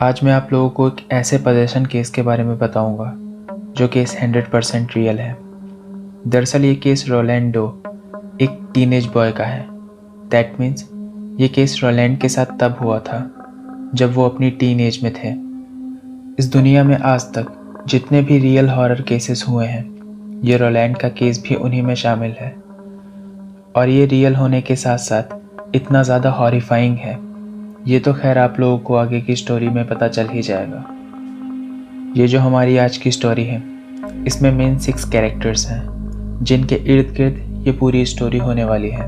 आज मैं आप लोगों को एक ऐसे पोजेशन केस के बारे में बताऊंगा जो केस 100% रियल है। दरअसल ये केस रोलैंडो एक टीनेज बॉय का है। दैट मीन्स ये केस रोलैंड के साथ तब हुआ था जब वो अपनी टीन एज में थे। इस दुनिया में आज तक जितने भी रियल हॉरर केसेस हुए हैं, ये रोलैंड का केस भी उन्हीं में शामिल है। और ये रियल होने के साथ साथ इतना ज़्यादा हॉरिफाइंग है, ये तो खैर आप लोगों को आगे की स्टोरी में पता चल ही जाएगा। ये जो हमारी आज की स्टोरी है, इसमें मेन 6 कैरेक्टर्स हैं जिनके इर्द गिर्द ये पूरी स्टोरी होने वाली है।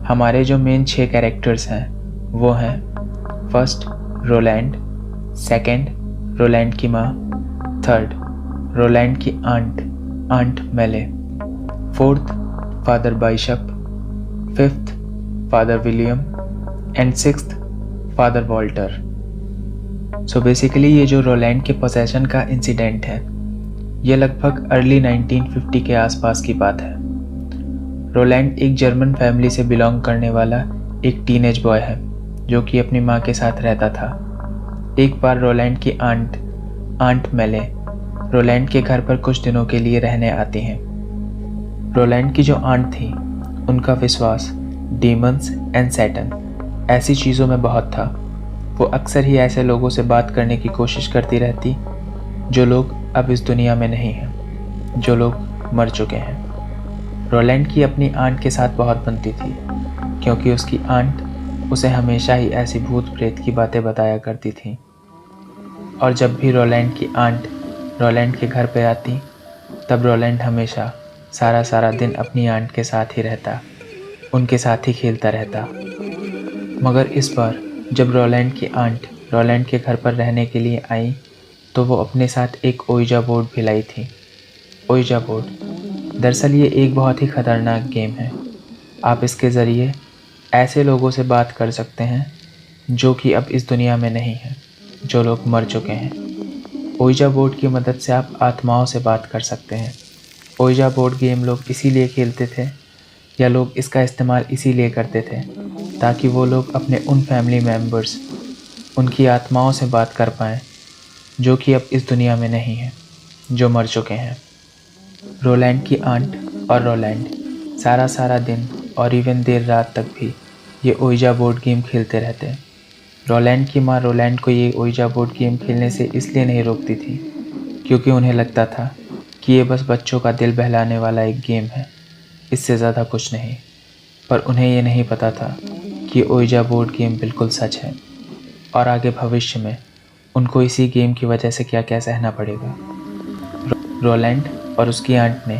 हमारे जो मेन 6 कैरेक्टर्स हैं वो हैं फर्स्ट रोलैंड, सेकंड रोलैंड की माँ, थर्ड रोलैंड की आंट मेले, fourth father Bishop, fifth father William and sixth father Walter. So basically ये जो रोलैंड के पोसेशन का इंसिडेंट है, ये लगभग अर्ली 1950 के आसपास की बात है। रोलैंड एक जर्मन फैमिली से बिलोंग करने वाला एक टीनेज बॉय है जो कि अपनी माँ के साथ रहता था। एक बार रोलैंड की आंट मेले रोलैंड के घर पर कुछ दिनों के लिए रहने आती हैं। रोलैंड की जो आंट थी, उनका विश्वास डीमंस एंड सैटन ऐसी चीज़ों में बहुत था। वो अक्सर ही ऐसे लोगों से बात करने की कोशिश करती रहती जो लोग अब इस दुनिया में नहीं हैं, जो लोग मर चुके हैं। रोलैंड की अपनी आंट के साथ बहुत बनती थी क्योंकि उसकी आंट उसे हमेशा ही ऐसी भूत प्रेत की बातें बताया करती थी। और जब भी रोलैंड की आंट रोलैंड के घर पे आती, तब रोलैंड हमेशा सारा दिन अपनी आंट के साथ ही रहता, उनके साथ ही खेलता रहता। मगर इस बार जब रोलैंड की आंट रोलैंड के घर पर रहने के लिए आई, तो वो अपने साथ एक ओइजा बोर्ड भी लाई थी। ओइजा बोर्ड दरअसल ये एक बहुत ही ख़तरनाक गेम है। आप इसके ज़रिए ऐसे लोगों से बात कर सकते हैं जो कि अब इस दुनिया में नहीं हैं, जो लोग मर चुके हैं। ओइजा बोर्ड की मदद से आप आत्माओं से बात कर सकते हैं। ओइजा बोर्ड गेम लोग इसीलिए खेलते थे, या लोग इसका इस्तेमाल इसीलिए करते थे ताकि वो लोग अपने उन फैमिली मेम्बर्स, उनकी आत्माओं से बात कर पाएँ जो कि अब इस दुनिया में नहीं हैं, जो मर चुके हैं। रोलैंड की आंट और रोलैंड सारा दिन और इवन देर रात तक भी ये ओइजा बोर्ड गेम खेलते रहते हैं। रोलैंड की माँ रोलैंड को ये ओइजा बोर्ड गेम खेलने से इसलिए नहीं रोकती थी क्योंकि उन्हें लगता था कि ये बस बच्चों का दिल बहलाने वाला एक गेम है, इससे ज़्यादा कुछ नहीं। पर उन्हें ये नहीं पता था कि ओइजा बोर्ड गेम बिल्कुल सच है और आगे भविष्य में उनको इसी गेम की वजह से क्या क्या सहना पड़ेगा। रोलैंड और उसकी आंट ने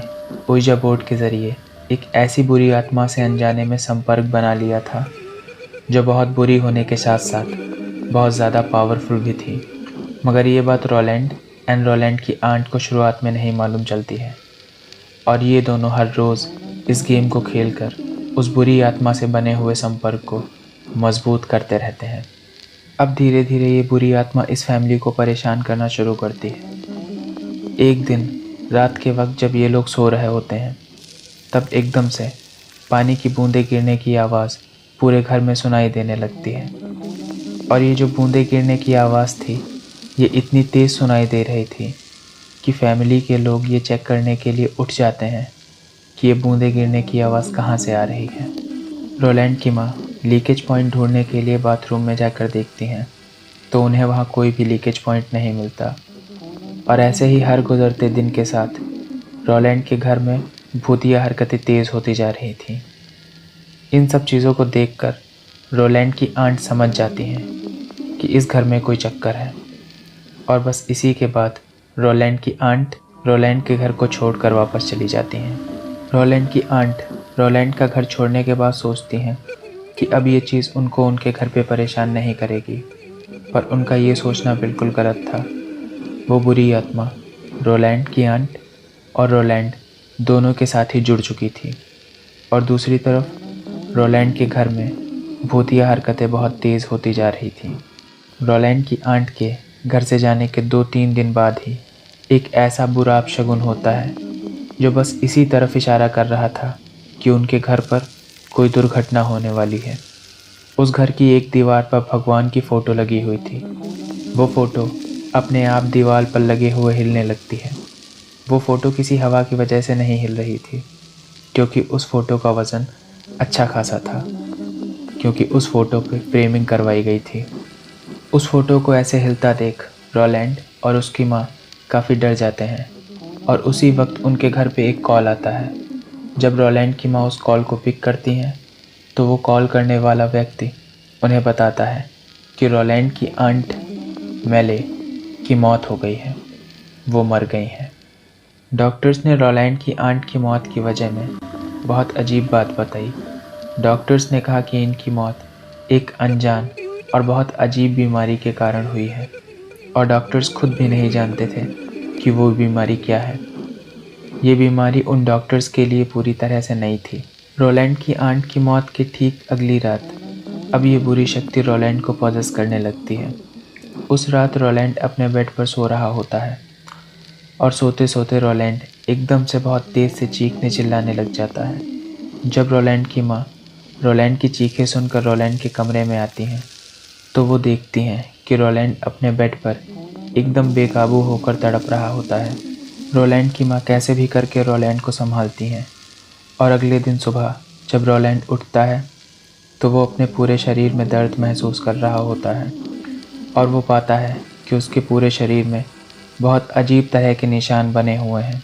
ओइजा बोर्ड के ज़रिए एक ऐसी बुरी आत्मा से अनजाने में संपर्क बना लिया था जो बहुत बुरी होने के साथ साथ बहुत ज़्यादा पावरफुल भी थी। मगर ये बात रोलैंड की आंट को शुरुआत में नहीं मालूम चलती है और ये दोनों हर रोज़ इस गेम को खेलकर उस बुरी आत्मा से बने हुए संपर्क को मजबूत करते रहते हैं। अब धीरे धीरे ये बुरी आत्मा इस फैमिली को परेशान करना शुरू करती है। एक दिन रात के वक्त जब ये लोग सो रहे होते हैं, तब एकदम से पानी की बूंदें गिरने की आवाज़ पूरे घर में सुनाई देने लगती है। और ये जो बूंदें गिरने की आवाज़ थी, ये इतनी तेज़ सुनाई दे रही थी कि फैमिली के लोग ये चेक करने के लिए उठ जाते हैं कि ये बूंदें गिरने की आवाज़ कहाँ से आ रही है। रोलैंड की माँ लीकेज पॉइंट ढूंढने के लिए बाथरूम में जाकर देखती हैं, तो उन्हें वहाँ कोई भी लीकेज पॉइंट नहीं मिलता। और ऐसे ही हर गुजरते दिन के साथ रोलैंड के घर में भूतिया हरकतें तेज़ होती जा रही थी। इन सब चीज़ों को देखकर रोलैंड की आंट समझ जाती हैं कि इस घर में कोई चक्कर है। और बस इसी के बाद रोलैंड की आंट रोलैंड के घर को छोड़कर वापस चली जाती हैं। रोलैंड की आंट रोलैंड का घर छोड़ने के बाद सोचती हैं कि अब ये चीज़ उनको उनके घर पे परेशान नहीं करेगी, पर उनका ये सोचना बिल्कुल गलत था। वो बुरी आत्मा रोलैंड की आंट और रोलैंड दोनों के साथ ही जुड़ चुकी थी। और दूसरी तरफ रोलैंड के घर में भूतिया हरकतें बहुत तेज़ होती जा रही थीं। रोलैंड की आंट के घर से जाने के 2-3 दिन बाद ही एक ऐसा बुरा अपशगुन होता है जो बस इसी तरफ इशारा कर रहा था कि उनके घर पर कोई दुर्घटना होने वाली है। उस घर की एक दीवार पर भगवान की फ़ोटो लगी हुई थी वो फ़ोटो अपने आप दीवार पर लगे हुए हिलने लगती है। वो फ़ोटो किसी हवा की वजह से नहीं हिल रही थी, क्योंकि उस फ़ोटो का वज़न अच्छा खासा था, क्योंकि उस फ़ोटो पे फ्रेमिंग करवाई गई थी। उस फ़ोटो को ऐसे हिलता देख रोलैंड और उसकी माँ काफ़ी डर जाते हैं और उसी वक्त उनके घर पे एक कॉल आता है। जब रोलैंड की माँ उस कॉल को पिक करती हैं तो वो कॉल करने वाला व्यक्ति उन्हें बताता है कि रोलैंड की आंट मेले की मौत हो गई है, वो मर गई हैं। डॉक्टर्स ने रोलैंड की आंट की मौत की वजह में बहुत अजीब बात बताई। डॉक्टर्स ने कहा कि इनकी मौत एक अनजान और बहुत अजीब बीमारी के कारण हुई है और डॉक्टर्स खुद भी नहीं जानते थे कि वो बीमारी क्या है। ये बीमारी उन डॉक्टर्स के लिए पूरी तरह से नई थी। रोलैंड की आंट की मौत के ठीक अगली रात अब ये बुरी शक्ति रोलैंड को पॉजेस करने लगती है। उस रात रोलैंड अपने बेड पर सो रहा होता है और सोते सोते रोलैंड एकदम से बहुत तेज़ से चीखने चिल्लाने लग जाता है। जब रोलैंड की माँ रोलैंड की चीखें सुनकर रोलैंड के कमरे में आती हैं तो वो देखती हैं कि रोलैंड अपने बेड पर एकदम बेकाबू होकर तड़प रहा होता है। रोलैंड की माँ कैसे भी करके रोलैंड को संभालती हैं और अगले दिन सुबह जब रोलैंड उठता है तो वो अपने पूरे शरीर में दर्द महसूस कर रहा होता है और वो पाता है कि उसके पूरे शरीर में बहुत अजीब तरह के निशान बने हुए हैं।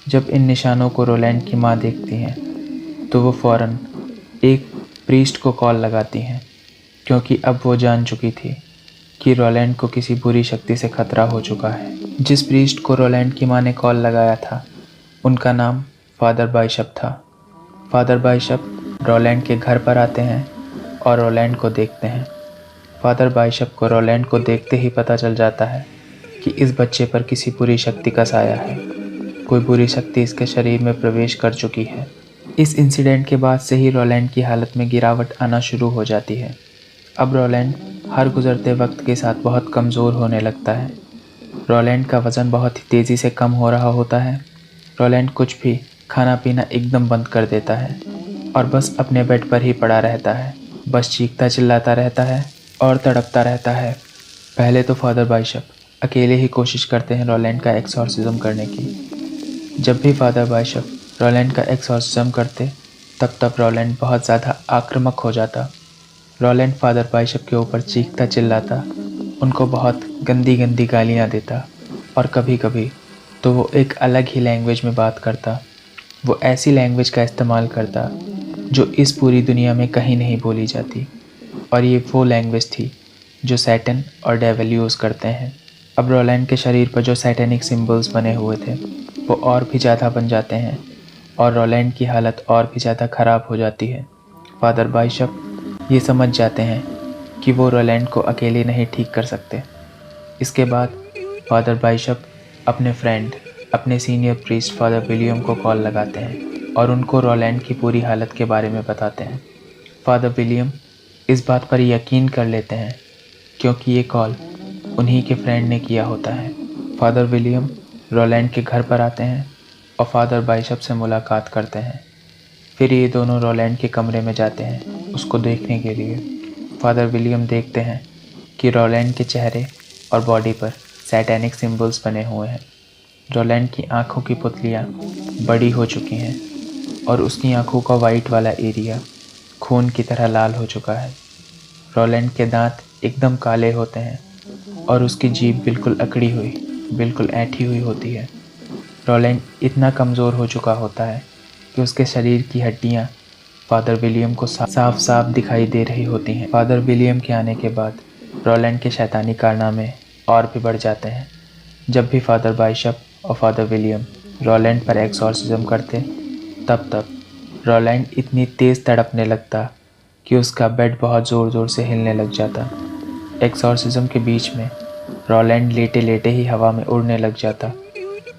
जब इन निशानों को रोलैंड की माँ देखती हैं तो वो फ़ौरन एक प्रीस्ट को कॉल लगाती हैं, क्योंकि अब वो जान चुकी थी कि रोलैंड को किसी बुरी शक्ति से खतरा हो चुका है। जिस प्रीस्ट को रोलैंड की माँ ने कॉल लगाया था उनका नाम फादर बाइशप था। फादर बाइशप रोलैंड के घर पर आते हैं और रोलैंड को देखते हैं। फादर बाइशप को रोलैंड को देखते ही पता चल जाता है कि इस बच्चे पर किसी बुरी शक्ति का साया है। कोई बुरी शक्ति इसके शरीर में प्रवेश कर चुकी है। इस इंसिडेंट के बाद से ही रोलैंड की हालत में गिरावट आना शुरू हो जाती है। अब रोलैंड हर गुजरते वक्त के साथ बहुत कमज़ोर होने लगता है। रोलैंड का वज़न बहुत ही तेज़ी से कम हो रहा होता है। रोलैंड कुछ भी खाना पीना एकदम बंद कर देता है और बस अपने बेड पर ही पड़ा रहता है। बस चीखता चिल्लाता रहता है और तड़पता रहता है। पहले तो फादर बाइशप अकेले ही कोशिश करते हैं रोलैंड का एक्सॉर्सिज्म करने की। जब भी फादर बाइशप रोलैंड का एक्सॉर्सिज्म करते तब रोलैंड बहुत ज़्यादा आक्रामक हो जाता। रोलैंड फादर बाइशप के ऊपर चीखता चिल्लाता, उनको बहुत गंदी गंदी गालियाँ देता और कभी कभी तो वो एक अलग ही लैंग्वेज में बात करता। वो ऐसी लैंग्वेज का इस्तेमाल करता जो इस पूरी दुनिया में कहीं नहीं बोली जाती, और ये वो लैंग्वेज थी जो सैटन और डेविल यूज़ करते हैं। अब रोलैंड के शरीर पर जो सैटेनिक सिंबल्स बने हुए थे वो और भी ज़्यादा बन जाते हैं और रोलैंड की हालत और भी ज़्यादा ख़राब हो जाती है। फादर बाइशप ये समझ जाते हैं कि वो रोलैंड को अकेले नहीं ठीक कर सकते। इसके बाद फादर बाइशप अपने फ्रेंड, अपने सीनियर प्रीस्ट फादर विलियम को कॉल लगाते हैं और उनको रोलैंड की पूरी हालत के बारे में बताते हैं। फादर विलियम इस बात पर यकीन कर लेते हैं क्योंकि ये कॉल उन्हीं के फ्रेंड ने किया होता है। फादर विलियम रोलैंड के घर पर आते हैं और फादर बाइशप से मुलाकात करते हैं। फिर ये दोनों रोलैंड के कमरे में जाते हैं उसको देखने के लिए। फादर विलियम देखते हैं कि रोलैंड के चेहरे और बॉडी पर सैटेनिक सिंबल्स बने हुए हैं। रोलैंड की आंखों की पुतलियाँ बड़ी हो चुकी हैं और उसकी आंखों का वाइट वाला एरिया खून की तरह लाल हो चुका है। रोलैंड के दांत एकदम काले होते हैं और उसकी जीभ बिल्कुल अकड़ी हुई, बिल्कुल ऐंठी हुई होती है। रोलैंड इतना कमज़ोर हो चुका होता है कि उसके शरीर की हड्डियाँ फादर विलियम को साफ साफ दिखाई दे रही होती हैं। फादर विलियम के आने के बाद रोलैंड के शैतानी कारनामे और भी बढ़ जाते हैं। जब भी फादर बाइशप और फादर विलियम रोलैंड पर एक्सॉर्सिज्म करते तब रोलैंड इतनी तेज़ तड़पने लगता कि उसका बेड बहुत ज़ोर से हिलने लग जाता। एक्सॉर्सिज्म के बीच में रोलैंड लेटे लेटे ही हवा में उड़ने लग जाता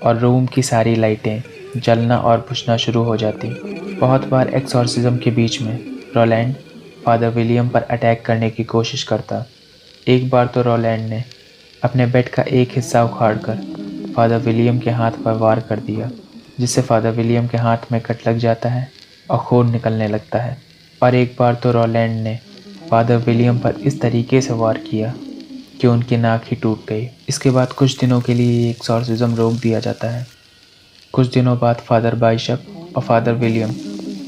और रूम की सारी लाइटें जलना और बुझना शुरू हो जाती। बहुत बार एक्सॉर्सिज्म के बीच में रोलैंड फादर विलियम पर अटैक करने की कोशिश करता। एक बार तो रोलैंड ने अपने बेड का एक हिस्सा उखाड़कर फादर विलियम के हाथ पर वार कर दिया, जिससे फादर विलियम के हाथ में कट लग जाता है और खून निकलने लगता है। और एक बार तो रोलैंड ने फादर विलियम पर इस तरीके से वार किया कि उनकी नाक ही टूट गई। इसके बाद कुछ दिनों के लिए ये एक्सॉर्सिज्म रोक दिया जाता है। कुछ दिनों बाद फादर बाइशप और फादर विलियम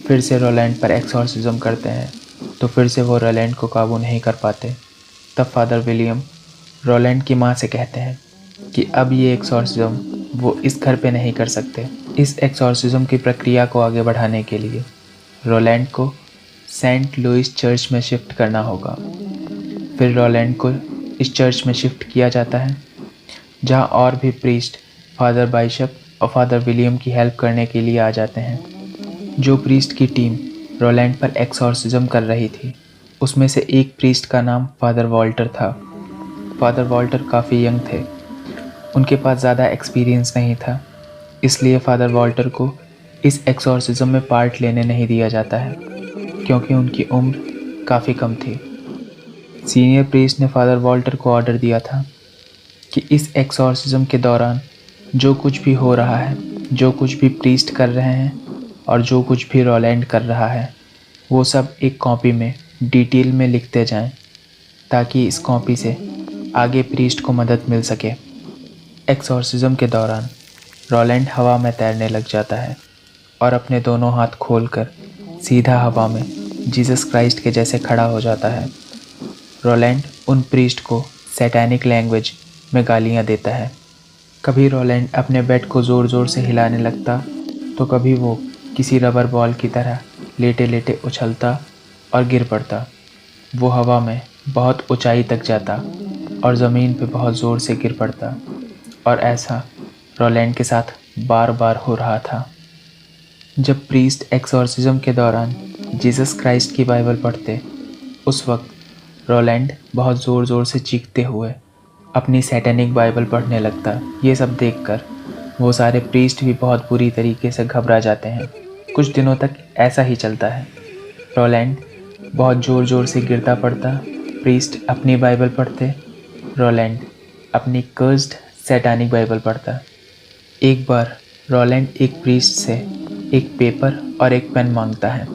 फिर से रोलैंड पर एक्सॉर्सिज्म करते हैं, तो फिर से वो रोलैंड को काबू नहीं कर पाते। तब फादर विलियम रोलैंड की माँ से कहते हैं कि अब ये एक्सॉर्सिज्म वो इस घर पे नहीं कर सकते। इस एक्सॉर्सिज्म की प्रक्रिया को आगे बढ़ाने के लिए रोलैंड को सेंट लुइस चर्च में शिफ्ट करना होगा। फिर रोलैंड को इस चर्च में शिफ्ट किया जाता है, जहाँ और भी प्रीस्ट फादर बाइशप और फादर विलियम की हेल्प करने के लिए आ जाते हैं। जो प्रीस्ट की टीम रोलैंड पर एक्सॉर्सिज्म कर रही थी, उसमें से एक प्रीस्ट का नाम फादर वॉल्टर था। फादर वॉल्टर काफ़ी यंग थे, उनके पास ज़्यादा एक्सपीरियंस नहीं था, इसलिए फादर वॉल्टर को इस एक्सॉर्सिज्म में पार्ट लेने नहीं दिया जाता है, क्योंकि उनकी उम्र काफ़ी कम थी। सीनियर प्रीस्ट ने फादर वॉल्टर को ऑर्डर दिया था कि इस एक्सॉर्सिज्म के दौरान जो कुछ भी हो रहा है, जो कुछ भी प्रीस्ट कर रहे हैं और जो कुछ भी रोलैंड कर रहा है, वो सब एक कॉपी में डिटेल में लिखते जाएं, ताकि इस कॉपी से आगे प्रीस्ट को मदद मिल सके। एक्सॉर्सिज्म के दौरान रोलैंड हवा में तैरने लग जाता है और अपने दोनों हाथ खोलकर सीधा हवा में जीसस क्राइस्ट के जैसे खड़ा हो जाता है। रोलैंड उन प्रीस्ट को सैटेनिक लैंग्वेज में गालियाँ देता है। कभी रोलैंड अपने बेड को ज़ोर ज़ोर से हिलाने लगता, तो कभी वो किसी रबर बॉल की तरह लेटे लेटे उछलता और गिर पड़ता। वो हवा में बहुत ऊंचाई तक जाता और ज़मीन पे बहुत ज़ोर से गिर पड़ता, और ऐसा रोलैंड के साथ बार बार हो रहा था। जब प्रीस्ट एक्सॉर्सिज्म के दौरान जीसस क्राइस्ट की बाइबल पढ़ते, उस वक्त रोलैंड बहुत ज़ोर ज़ोर से चीखते हुए अपनी सैटेनिक बाइबल पढ़ने लगता। ये सब देखकर वो सारे प्रीस्ट भी बहुत बुरी तरीके से घबरा जाते हैं। कुछ दिनों तक ऐसा ही चलता है। रोलैंड बहुत ज़ोर ज़ोर से गिरता पड़ता, प्रीस्ट अपनी बाइबल पढ़ते, रोलैंड अपनी कर्स्ड सैटानिक बाइबल पढ़ता। एक बार रोलैंड एक प्रीस्ट से एक पेपर और एक पेन मांगता है।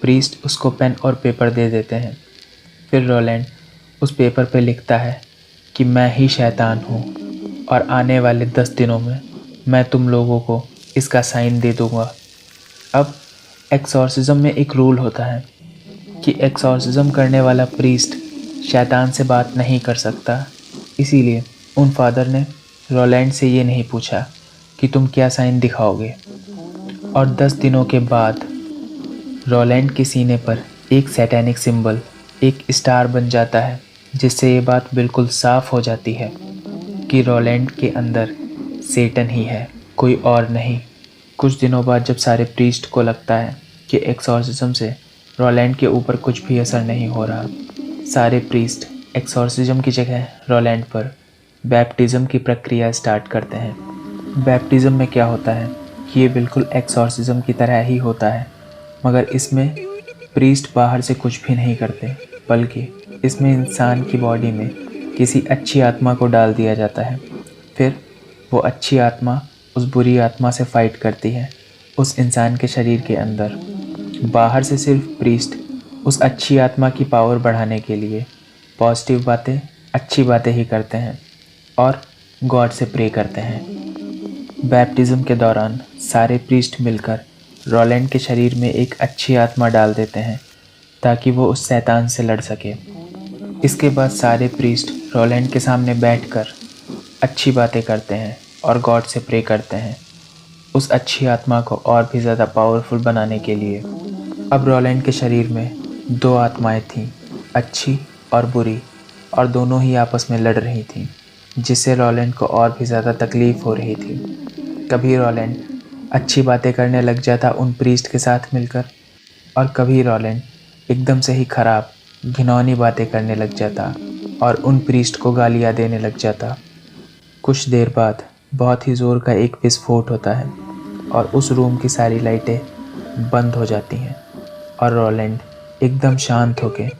प्रीस्ट उसको पेन और पेपर दे देते हैं। फिर रोलैंड उस पेपर पे लिखता है कि मैं ही शैतान हूँ और आने वाले 10 दिनों में मैं तुम लोगों को इसका साइन दे दूँगा। अब एक्सॉर्सिज्म में एक रूल होता है कि एक्सॉर्सिज्म करने वाला प्रीस्ट शैतान से बात नहीं कर सकता। इसीलिए उन फादर ने रोलैंड से ये नहीं पूछा कि तुम क्या साइन दिखाओगे। और 10 दिनों के बाद रोलैंड के सीने पर एक सैटेनिक सिंबल, एक स्टार बन जाता है, जिससे ये बात बिल्कुल साफ हो जाती है कि रोलैंड के अंदर सेटन ही है, कोई और नहीं। कुछ दिनों बाद जब सारे प्रीस्ट को लगता है कि एक्सॉर्सिज्म से रोलैंड के ऊपर कुछ भी असर नहीं हो रहा, सारे प्रीस्ट एक्सॉर्सिज्म की जगह रोलैंड पर बैप्टिज़म की प्रक्रिया स्टार्ट करते हैं। बैप्टिज़म में क्या होता है कि ये बिल्कुल एक्सॉर्सिज्म की तरह ही होता है, मगर इसमें प्रीस्ट बाहर से कुछ भी नहीं करते, बल्कि इसमें इंसान की बॉडी में किसी अच्छी आत्मा को डाल दिया जाता है। फिर वो अच्छी आत्मा उस बुरी आत्मा से फाइट करती है उस इंसान के शरीर के अंदर। बाहर से सिर्फ प्रीस्ट उस अच्छी आत्मा की पावर बढ़ाने के लिए पॉजिटिव बातें, अच्छी बातें ही करते हैं और गॉड से प्रे करते हैं। बैप्टिज़म के दौरान सारे प्रीस्ट मिलकर रोलैंड के शरीर में एक अच्छी आत्मा डाल देते हैं ताकि वो उस शैतान से लड़ सके। इसके बाद सारे प्रीस्ट रोलैंड के सामने बैठकर अच्छी बातें करते हैं और गॉड से प्रे करते हैं उस अच्छी आत्मा को और भी ज़्यादा पावरफुल बनाने के लिए। अब रोलैंड के शरीर में 2 आत्माएं थीं, अच्छी और बुरी, और दोनों ही आपस में लड़ रही थीं, जिससे रोलैंड को और भी ज़्यादा तकलीफ़ हो रही थी। कभी रोलैंड अच्छी बातें करने लग जाता उन प्रीस्ट के साथ मिलकर, और कभी रोलैंड एकदम से ही ख़राब घिनौनी बातें करने लग जाता और उन प्रीस्ट को गालियाँ देने लग जाता। कुछ देर बाद बहुत ही ज़ोर का एक विस्फोट होता है और उस रूम की सारी लाइटें बंद हो जाती हैं और रोलैंड एकदम शांत होकर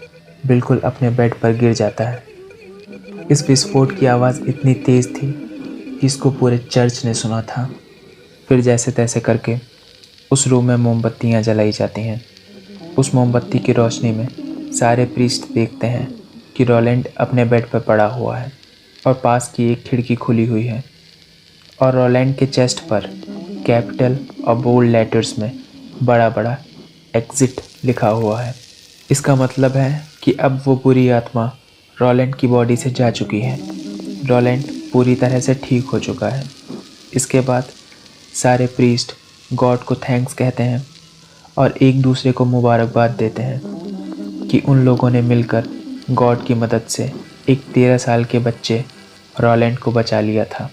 बिल्कुल अपने बेड पर गिर जाता है। इस विस्फोट की आवाज़ इतनी तेज़ थी कि इसको पूरे चर्च ने सुना था। फिर जैसे तैसे करके उस रूम में मोमबत्तियाँ जलाई जाती हैं। उस मोमबत्ती की रोशनी में सारे प्रीस्ट देखते हैं कि रोलैंड अपने बेड पर पड़ा हुआ है और पास की एक खिड़की खुली हुई है और रोलैंड के चेस्ट पर कैपिटल और बोल्ड लेटर्स में बड़ा बड़ा एग्जिट लिखा हुआ है। इसका मतलब है कि अब वो बुरी आत्मा रोलैंड की बॉडी से जा चुकी है। रोलैंड पूरी तरह से ठीक हो चुका है। इसके बाद सारे प्रीस्ट गॉड को थैंक्स कहते हैं और एक दूसरे को मुबारकबाद देते हैं कि उन लोगों ने मिलकर गॉड की मदद से एक 13 साल के बच्चे रोलैंड को बचा लिया था।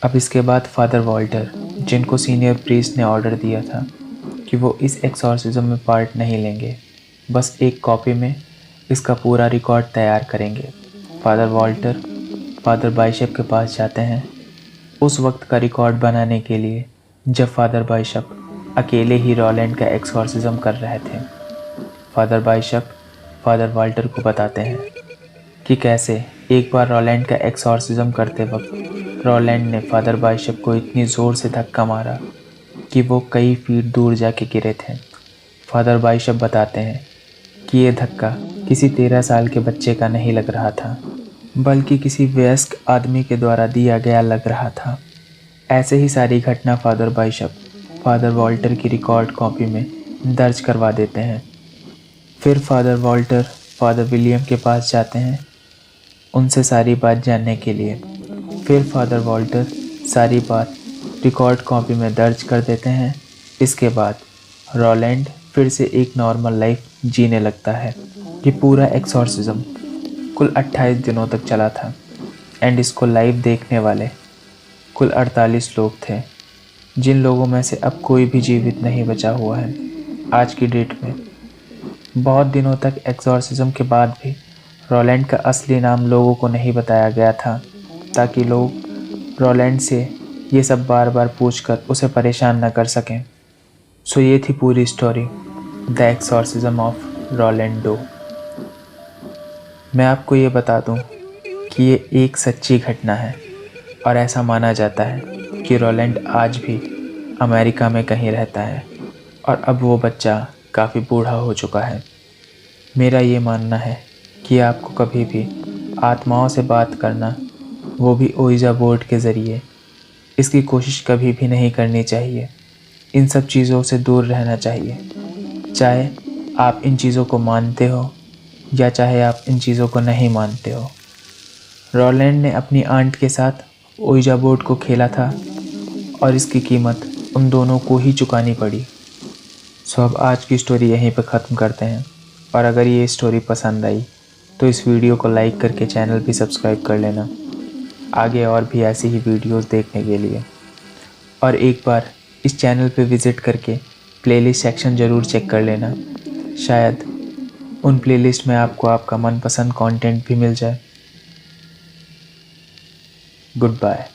अब इसके बाद फादर वॉल्टर, जिनको सीनियर प्रीस्ट ने ऑर्डर दिया था कि वो इस एक्सॉर्सिज्म में पार्ट नहीं लेंगे, बस एक कॉपी में इसका पूरा रिकॉर्ड तैयार करेंगे। फादर वॉल्टर फादर बाइशप के पास जाते हैं उस वक्त का रिकॉर्ड बनाने के लिए जब फादर बाइशप अकेले ही रोलैंड का एक्सॉर्सिज्म कर रहे थे। फादर बाइशप फादर वॉल्टर को बताते हैं कि कैसे एक बार रोलैंड का एक्सॉर्सिज्म करते वक्त रोलैंड ने फादर बाइशप को इतनी ज़ोर से धक्का मारा कि वो कई फीट दूर जाके गिरे थे। फादर बाइशप बताते हैं कि ये धक्का किसी 13 साल के बच्चे का नहीं लग रहा था, बल्कि किसी वयस्क आदमी के द्वारा दिया गया लग रहा था। ऐसे ही सारी घटना फादर बाइशप फादर वॉल्टर की रिकॉर्ड कॉपी में दर्ज करवा देते हैं। फिर फादर वॉल्टर फादर विलियम के पास जाते हैं उनसे सारी बात जानने के लिए। फिर फादर वॉल्टर सारी बात रिकॉर्ड कॉपी में दर्ज कर देते हैं। इसके बाद रोलैंड फिर से एक नॉर्मल लाइफ जीने लगता है। ये पूरा एक्सॉर्सिज्म कुल 28 दिनों तक चला था एंड इसको लाइव देखने वाले कुल 48 लोग थे, जिन लोगों में से अब कोई भी जीवित नहीं बचा हुआ है आज की डेट में। बहुत दिनों तक एक्सॉर्सिज्म के बाद भी रोलैंड का असली नाम लोगों को नहीं बताया गया था, ताकि लोग रोलैंड से ये सब बार बार पूछकर उसे परेशान न कर सकें। सो ये थी पूरी story, the exorcism of Roland Doe. मैं आपको ये बता दूं कि ये एक सच्ची घटना है और ऐसा माना जाता है कि रोलैंड आज भी अमेरिका में कहीं रहता है और अब वो बच्चा काफ़ी बूढ़ा हो चुका है। मेरा ये मानना है कि आपको कभी भी आत्माओं से बात करना, वो भी ओइजा बोर्ड के ज़रिए, इसकी कोशिश कभी भी नहीं करनी चाहिए। इन सब चीज़ों से दूर रहना चाहिए, चाहे आप इन चीज़ों को मानते हो या चाहे आप इन चीज़ों को नहीं मानते हो। रोलैंड ने अपनी आंट के साथ ओइजा बोर्ड को खेला था और इसकी कीमत उन दोनों को ही चुकानी पड़ी। सो अब आज की स्टोरी यहीं पर ख़त्म करते हैं और अगर ये स्टोरी पसंद आई तो इस वीडियो को लाइक करके चैनल भी सब्सक्राइब कर लेना आगे और भी ऐसी ही वीडियोस देखने के लिए। और एक बार इस चैनल पे विज़िट करके प्लेलिस्ट सेक्शन ज़रूर चेक कर लेना, शायद उन प्लेलिस्ट में आपको आपका मनपसंद कंटेंट भी मिल जाए। Good bye.